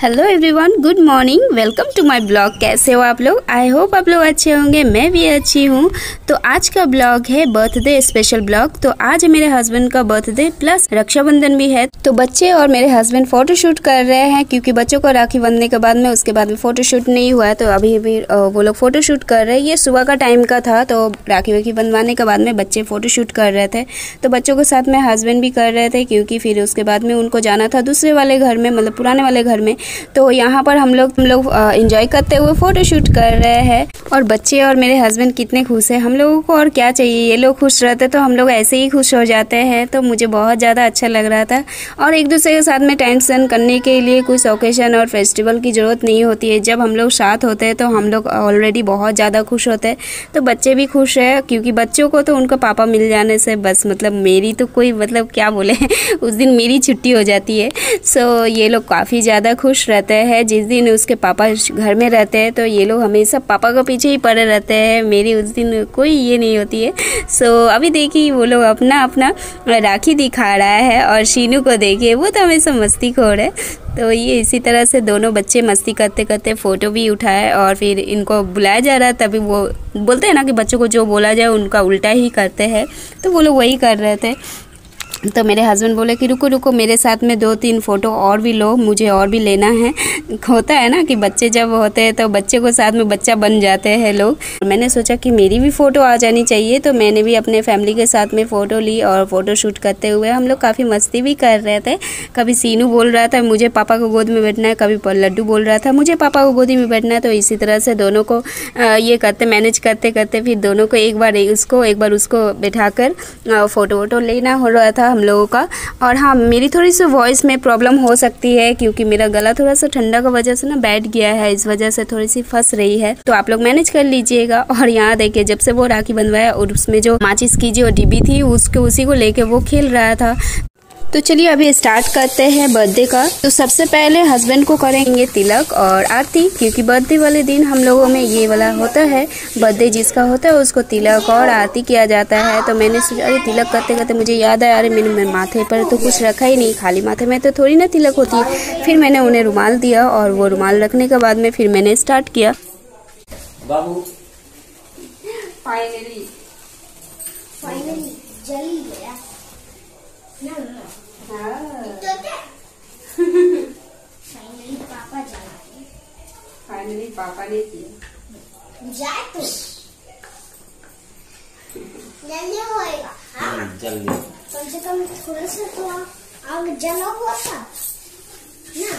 Hello everyone, good morning, welcome to my blog. कैसे हो आप लोग? आई होप आप लोग अच्छे होंगे, मैं भी अच्छी हूँ। तो आज का ब्लॉग है बर्थडे स्पेशल ब्लॉग। तो आज मेरे हस्बैंड का बर्थडे प्लस रक्षाबंधन भी है। तो बच्चे और मेरे हस्बैंड फोटोशूट कर रहे हैं क्योंकि बच्चों को राखी बंधने के बाद में उसके बाद में फोटोशूट नहीं हुआ है। तो अभी भी वो लोग फोटोशूट कर रहे हैं। ये सुबह का टाइम का था, तो राखी वाखी बंधवाने के बाद में बच्चे फोटोशूट कर रहे थे। तो बच्चों के साथ में हस्बैंड भी कर रहे थे क्योंकि फिर उसके बाद में उनको जाना था दूसरे वाले घर में, मतलब पुराने वाले घर में। तो यहाँ पर हम लोग एंजॉय करते हुए फोटो शूट कर रहे हैं। और बच्चे और मेरे हस्बैंड कितने खुश हैं। हम लोगों को और क्या चाहिए, ये लोग खुश रहते तो हम लोग ऐसे ही खुश हो जाते हैं। तो मुझे बहुत ज़्यादा अच्छा लग रहा था। और एक दूसरे के साथ में टाइम स्पेंड करने के लिए कुछ ओकेशन और फेस्टिवल की ज़रूरत नहीं होती है। जब हम लोग साथ होते हैं तो हम लोग ऑलरेडी बहुत ज़्यादा खुश होते हैं। तो बच्चे भी खुश है क्योंकि बच्चों को तो उनका पापा मिल जाने से बस, मतलब मेरी तो कोई मतलब क्या बोले उस दिन मेरी छुट्टी हो जाती है। सो ये लोग काफ़ी ज़्यादा खुश रहते हैं। जिस दिन उसके पापा घर में रहते हैं तो ये लोग हमेशा पापा के पीछे ही पड़े रहते हैं। मेरी उस दिन कोई ये नहीं होती है। सो अभी देखिए वो लोग अपना अपना राखी दिखा रहा है और शीनू को देखिए, वो तो हमेशा मस्तीखोर है। तो ये इसी तरह से दोनों बच्चे मस्ती करते करते फ़ोटो भी उठाए और फिर इनको बुलाया जा रहा है। तभी वो बोलते हैं ना कि बच्चों को जो बोला जाए उनका उल्टा ही करते हैं। तो वो लोग वही कर रहे थे। तो मेरे हस्बैंड बोले कि रुको रुको, मेरे साथ में 2-3 फ़ोटो और भी लो, मुझे और भी लेना है। होता है ना कि बच्चे जब होते हैं तो बच्चे को साथ में बच्चा बन जाते हैं लोग। मैंने सोचा कि मेरी भी फ़ोटो आ जानी चाहिए। तो मैंने भी अपने फैमिली के साथ में फ़ोटो ली और फ़ोटो शूट करते हुए हम लोग काफ़ी मस्ती भी कर रहे थे। कभी सीनू बोल रहा था मुझे पापा को गोद में बैठना है, कभी लड्डू बोल रहा था मुझे पापा को गोदी में बैठना है। तो इसी तरह से दोनों को ये करते मैनेज करते करते फिर दोनों को एक बार उसको बैठाकर फ़ोटो वोटो लेना हो रहा था हम लोगों का। और हाँ, मेरी थोड़ी सी वॉइस में प्रॉब्लम हो सकती है क्योंकि मेरा गला थोड़ा सा ठंडा की वजह से ना बैठ गया है, इस वजह से थोड़ी सी फंस रही है। तो आप लोग मैनेज कर लीजिएगा। और यहाँ देखिए, जब से वो राखी बंधवाया और उसमें जो माचिस की जो डिब्बी थी उसी को लेके वो खेल रहा था। तो चलिए अभी स्टार्ट करते हैं बर्थडे का। तो सबसे पहले हस्बैंड को करेंगे तिलक और आरती, क्योंकि बर्थडे वाले दिन हम लोगों में ये वाला होता है, बर्थडे जिसका होता है उसको तिलक और आरती किया जाता है। तो मैंने सोचा अरे तिलक करते करते मुझे याद आया, अरे मैंने माथे पर तो कुछ रखा ही नहीं, खाली माथे में तो थोड़ी ना तिलक होती है। फिर मैंने उन्हें रुमाल दिया और वो रुमाल रखने के बाद में फिर मैंने स्टार्ट किया। बाबू फाइनली जल गया ना। फाइनली पापा ने किया। जाए तो जल्दी होएगा। हाँ जल्दी, कम से कम थोड़ा सा तो आग जला हुआ था ना।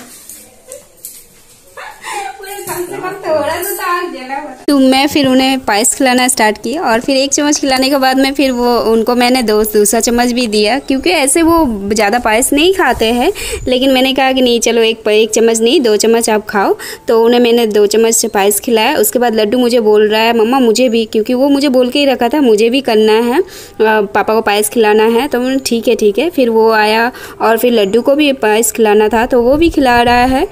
तो मैं फिर उन्हें पायस खिलाना स्टार्ट किया और फिर 1 चम्मच खिलाने के बाद में फिर वो उनको मैंने दूसरा चम्मच भी दिया, क्योंकि ऐसे वो ज़्यादा पायस नहीं खाते हैं। लेकिन मैंने कहा कि नहीं चलो एक चम्मच नहीं 2 चम्मच आप खाओ। तो उन्हें मैंने 2 चम्मच पायस खिलाया। उसके बाद लड्डू मुझे बोल रहा है मम्मा मुझे भी, क्योंकि वो मुझे बोल के ही रखा था मुझे भी करना है, पापा को पायस खिलाना है। तो मैंने ठीक है। फिर वो आया और फिर लड्डू को भी पायस खिलाना था तो वो भी खिला रहा है।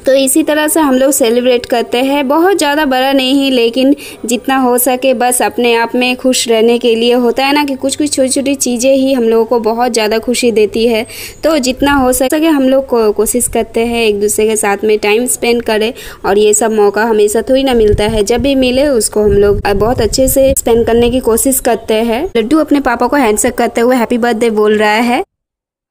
तो इसी तरह से हम लोग सेलिब्रेट करते हैं। बहुत ज़्यादा बड़ा नहीं, लेकिन जितना हो सके बस अपने आप में खुश रहने के लिए होता है ना कि कुछ छोटी छोटी चीज़ें ही हम लोगों को बहुत ज़्यादा खुशी देती है। तो जितना हो सके हम लोग कोशिश करते हैं एक दूसरे के साथ में टाइम स्पेंड करें। और ये सब मौका हमेशा थोड़ी ना मिलता है, जब भी मिले उसको हम लोग बहुत अच्छे से स्पेंड करने की कोशिश करते हैं। लड्डू अपने पापा को हैंडशेक करते हुए हैप्पी बर्थडे बोल रहा है।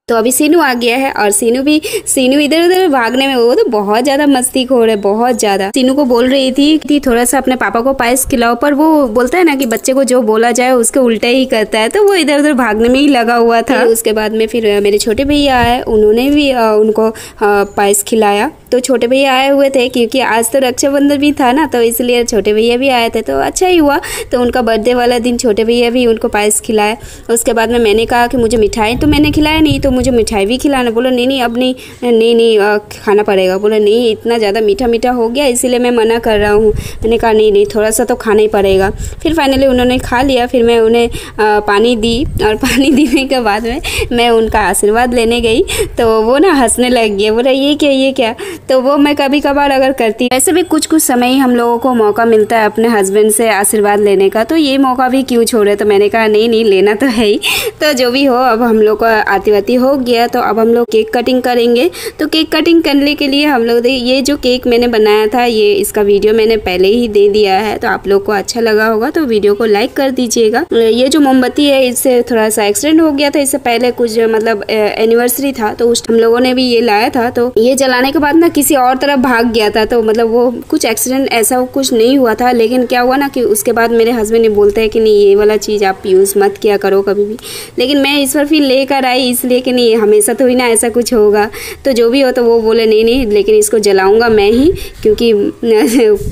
तो अभी सीनू आ गया है और सीनू इधर उधर भागने में वो तो बहुत ज्यादा मस्तीखोर है, बहुत ज्यादा। सीनू को बोल रही थी थोड़ा सा अपने पापा को पायस खिलाओ, पर वो बोलता है ना कि बच्चे को जो बोला जाए उसके उल्टा ही करता है। तो वो इधर उधर भागने में ही लगा हुआ था। उसके बाद में फिर मेरे छोटे भैया आए, उन्होंने भी उनको पायस खिलाया। तो छोटे भैया आए हुए थे क्योंकि आज तो रक्षाबंधन भी था ना, तो इसलिए छोटे भैया भी आए थे। तो अच्छा ही हुआ। तो उनका बर्थडे वाला दिन छोटे भैया भी उनको पायस खिलाया। उसके बाद में मैंने कहा कि मुझे मिठाई तो मैंने खिलाया नहीं, तो मुझे मिठाई भी खिलाना। बोला नहीं अब नहीं खाना पड़ेगा। बोला नहीं इतना ज़्यादा मीठा हो गया इसीलिए मैं मना कर रहा हूँ। मैंने कहा नहीं थोड़ा सा तो खाना ही पड़ेगा। फिर फाइनली उन्होंने खा लिया। फिर मैं उन्हें पानी दी और पानी देने के बाद में मैं उनका आशीर्वाद लेने गई तो वो ना हंसने लग गया। बोला ये क्या। तो वो मैं कभी कभार अगर करती। वैसे भी कुछ कुछ समय ही हम लोगों को मौका मिलता है अपने हस्बैंड से आशीर्वाद लेने का, तो ये मौका भी क्यों छोड़े। तो मैंने कहा नहीं लेना तो है ही। तो जो भी हो, अब हम लोग का आती वाती हो गया, तो अब हम लोग केक कटिंग करेंगे। तो केक कटिंग करने के लिए हम लोग ये जो केक मैंने बनाया था, ये इसका वीडियो मैंने पहले ही दे दिया है। तो आप लोग को अच्छा लगा होगा तो वीडियो को लाइक कर दीजिएगा। ये जो मोमबत्ती है इससे थोड़ा सा एक्सीडेंट हो गया था, इससे पहले कुछ मतलब एनिवर्सरी था, तो उस हम लोगों ने भी ये लाया था। तो ये जलाने के बाद ना किसी और तरफ भाग गया था, तो मतलब वो कुछ एक्सीडेंट ऐसा कुछ नहीं हुआ था। लेकिन क्या हुआ ना कि उसके बाद मेरे हस्बैंड ने बोलते हैं कि नहीं ये वाला चीज़ आप यूज़ मत किया करो कभी भी। लेकिन मैं इस बार फिर लेकर आई इसलिए कि नहीं हमेशा तो ही ना ऐसा कुछ होगा। तो जो भी हो, तो वो बोले नहीं लेकिन इसको जलाऊंगा मैं ही, क्योंकि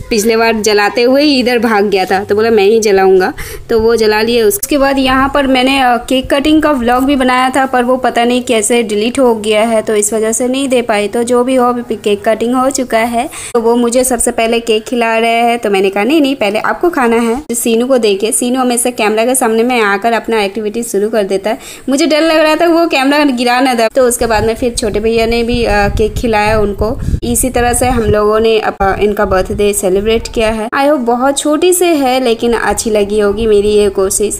पिछले बार जलाते हुए ही इधर भाग गया था, तो बोला मैं ही जलाऊंगा। तो वो जला लिए। उसके बाद यहाँ पर मैंने केक कटिंग का व्लॉग भी बनाया था, पर वो पता नहीं कैसे डिलीट हो गया है, तो इस वजह से नहीं दे पाई। तो जो भी हो, अभी केक कटिंग हो चुका है। तो वो मुझे सबसे पहले केक खिला रहे हैं, तो मैंने कहा नहीं पहले आपको खाना है। तो सीनू को देखे, सीनू हमेशा कैमरा के सामने में आकर अपना एक्टिविटी शुरू कर देता है। मुझे डर लग रहा था वो कैमरा गिरा न दे। तो उसके बाद में फिर छोटे भैया ने भी केक खिलाया उनको। इसी तरह से हम लोगों ने इनका बर्थडे सेलिब्रेट किया है। आई होप बहुत छोटी से है लेकिन अच्छी लगी होगी मेरी ये कोशिश।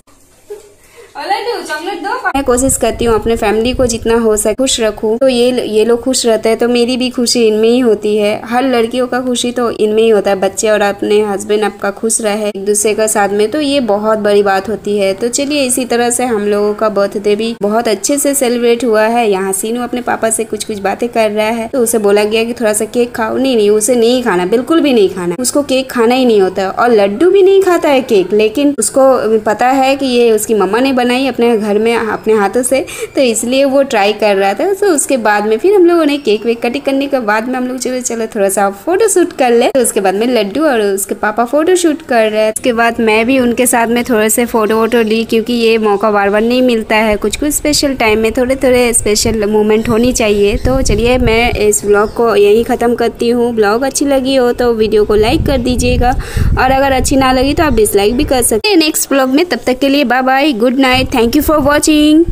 चॉकलेट दो। मैं कोशिश करती हूँ अपने फैमिली को जितना हो सके खुश रखूँ। तो ये लोग खुश रहते हैं तो मेरी भी खुशी इनमें ही होती है। हर लड़कियों का खुशी तो इनमें ही होता है, बच्चे और अपने हस्बैंड आपका खुश रहे एक दूसरे का साथ में, तो ये बहुत बड़ी बात होती है। तो चलिए इसी तरह से हम लोगों का बर्थडे भी बहुत अच्छे से सेलिब्रेट हुआ है। यहाँ सीनू अपने पापा से कुछ बातें कर रहा है, तो उसे बोला गया कि थोड़ा सा केक खाओ। नहीं उसे नहीं खाना, बिल्कुल भी नहीं खाना, उसको केक खाना ही नहीं होता। और लड्डू भी नहीं खाता है केक, लेकिन उसको पता है कि ये उसकी मम्मा ने बनाई अपने घर में अपने हाथों से, तो इसलिए वो ट्राई कर रहा था। तो उसके बाद में फिर हम लोगों ने केक वेक कटिंग करने के बाद में हम लोग चलो थोड़ा सा फोटो शूट कर ले। तो उसके बाद में लड्डू और उसके पापा फोटो शूट कर रहे हैं। उसके बाद मैं भी उनके साथ में थोड़े से फोटो वोटो ली, क्योंकि ये मौका बार बार नहीं मिलता है। कुछ स्पेशल टाइम में थोड़े स्पेशल मोमेंट होनी चाहिए। तो चलिए मैं इस व्लॉग को यही खत्म करती हूँ। व्लॉग अच्छी लगी हो तो वीडियो को लाइक कर दीजिएगा, और अगर अच्छी ना लगी तो आप डिसलाइक भी कर सकते हैं नेक्स्ट व्लॉग में। तब तक के लिए bye bye, good night, thank you for watching.